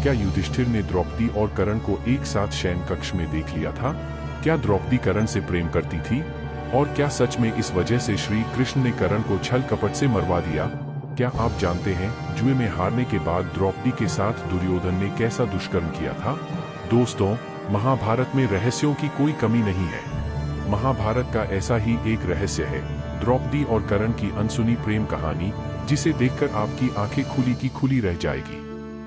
क्या युधिष्ठिर ने द्रौपदी और कर्ण को एक साथ शयन कक्ष में देख लिया था? क्या द्रौपदी कर्ण से प्रेम करती थी? और क्या सच में इस वजह से श्री कृष्ण ने कर्ण को छल कपट से मरवा दिया? क्या आप जानते हैं जुए में हारने के बाद द्रौपदी के साथ दुर्योधन ने कैसा दुष्कर्म किया था? दोस्तों, महाभारत में रहस्यों की कोई कमी नहीं है। महाभारत का ऐसा ही एक रहस्य है, द्रौपदी और कर्ण की अनसुनी प्रेम कहानी, जिसे देखकर आपकी आंखें खुली की खुली रह जाएगी।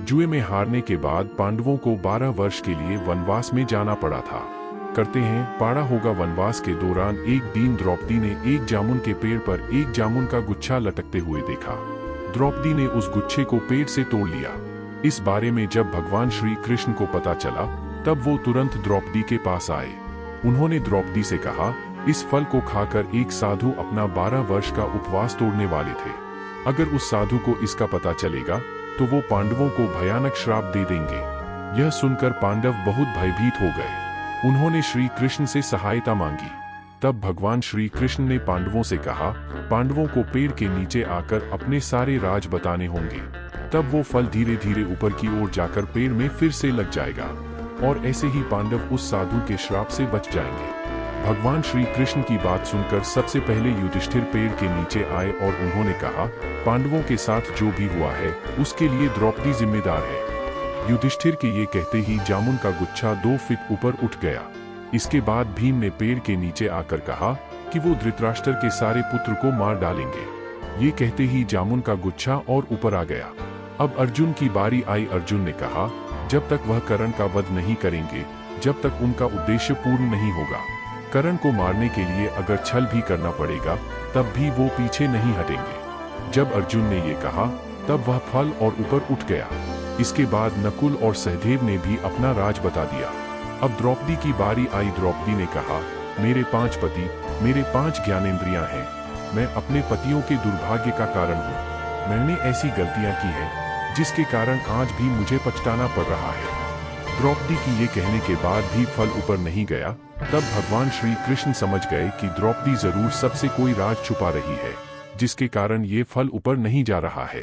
जुए में हारने के बाद पांडवों को 12 वर्ष के लिए वनवास में जाना पड़ा था। करते हैं पड़ा होगा वनवास के दौरान एक दिन द्रौपदी ने एक जामुन के पेड़ पर एक जामुन का गुच्छा लटकते हुए देखा। द्रौपदी ने उस गुच्छे को पेड़ से तोड़ लिया। इस बारे में जब भगवान श्री कृष्ण को पता चला, तब वो तुरंत द्रौपदी के पास आए। उन्होंने द्रौपदी से कहा, इस फल को खाकर एक साधु अपना 12 वर्ष का उपवास तोड़ने वाले थे। अगर उस साधु को इसका पता चलेगा तो वो पांडवों को भयानक श्राप दे देंगे। यह सुनकर पांडव बहुत भयभीत हो गए। उन्होंने श्री कृष्ण से सहायता मांगी। तब भगवान श्री कृष्ण ने पांडवों से कहा, पांडवों को पेड़ के नीचे आकर अपने सारे राज बताने होंगे। तब वो फल धीरे धीरे ऊपर की ओर जाकर पेड़ में फिर से लग जाएगा और ऐसे ही पांडव उस साधु के श्राप से बच जाएंगे। भगवान श्री कृष्ण की बात सुनकर सबसे पहले युधिष्ठिर पेड़ के नीचे आए और उन्होंने कहा, पांडवों के साथ जो भी हुआ है उसके लिए द्रौपदी जिम्मेदार है। युधिष्ठिर के ये कहते ही जामुन का गुच्छा 2 फीट ऊपर उठ गया। इसके बाद भीम ने पेड़ के नीचे आकर कहा कि वो धृतराष्ट्र के सारे पुत्र को मार डालेंगे। ये कहते ही जामुन का गुच्छा और ऊपर आ गया। अब अर्जुन की बारी आई। अर्जुन ने कहा, जब तक वह कर्ण का वध नहीं करेंगे, जब तक उनका उद्देश्य पूर्ण नहीं होगा। कर्ण को मारने के लिए अगर छल भी करना पड़ेगा, तब भी वो पीछे नहीं हटेंगे। जब अर्जुन ने ये कहा, तब वह फल और ऊपर उठ गया। इसके बाद नकुल और सहदेव ने भी अपना राज बता दिया। अब द्रौपदी की बारी आई। द्रौपदी ने कहा, मेरे 5 पति, मेरे 5 ज्ञानेंद्रियां हैं। मैं अपने पतियों के दुर्भाग्य का कारण हूँ। मैंने ऐसी गलतियां की हैं, जिसके कारण आज भी मुझे पछताना पड़ रहा है। द्रौपदी की ये कहने के बाद भी फल ऊपर नहीं गया। तब भगवान श्री कृष्ण समझ गए कि द्रौपदी जरूर सबसे कोई राज छुपा रही है, जिसके कारण ये फल ऊपर नहीं जा रहा है।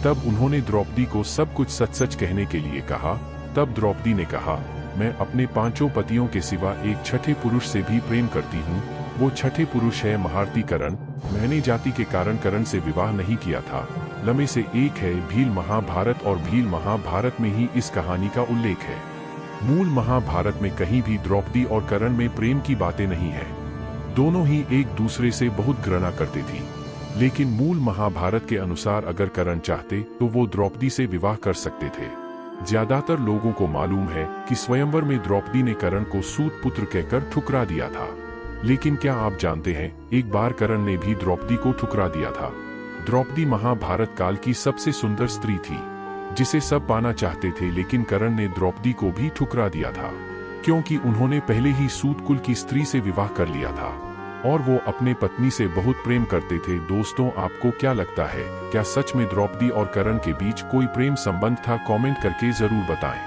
तब उन्होंने द्रौपदी को सब कुछ सच सच कहने के लिए कहा। तब द्रौपदी ने कहा, मैं अपने 5 पतियों के सिवा एक छठे पुरुष से भी प्रेम करती हूँ। वो छठे पुरुष है महारथी कर्ण। मैंने जाति के कारण कर्ण से विवाह नहीं किया था। लमे से एक है भील महाभारत, और भील महाभारत में ही इस कहानी का उल्लेख है। मूल महाभारत में कहीं भी द्रौपदी और कर्ण में प्रेम की बातें नहीं है। दोनों ही एक दूसरे से बहुत घृणा करते थी। लेकिन मूल महाभारत के अनुसार अगर कर्ण चाहते तो वो द्रौपदी से विवाह कर सकते थे। ज्यादातर लोगों को मालूम है कि स्वयंवर में द्रौपदी ने कर्ण को सूत पुत्र कहकर ठुकरा दिया था। लेकिन क्या आप जानते हैं, एक बार कर्ण ने भी द्रौपदी को ठुकरा दिया था। द्रौपदी महाभारत काल की सबसे सुंदर स्त्री थी, जिसे सब पाना चाहते थे। लेकिन कर्ण ने द्रौपदी को भी ठुकरा दिया था, क्योंकि उन्होंने पहले ही सूत कुल की स्त्री से विवाह कर लिया था और वो अपने पत्नी से बहुत प्रेम करते थे। दोस्तों, आपको क्या लगता है, क्या सच में द्रौपदी और कर्ण के बीच कोई प्रेम संबंध था? कमेंट करके जरूर बताएं।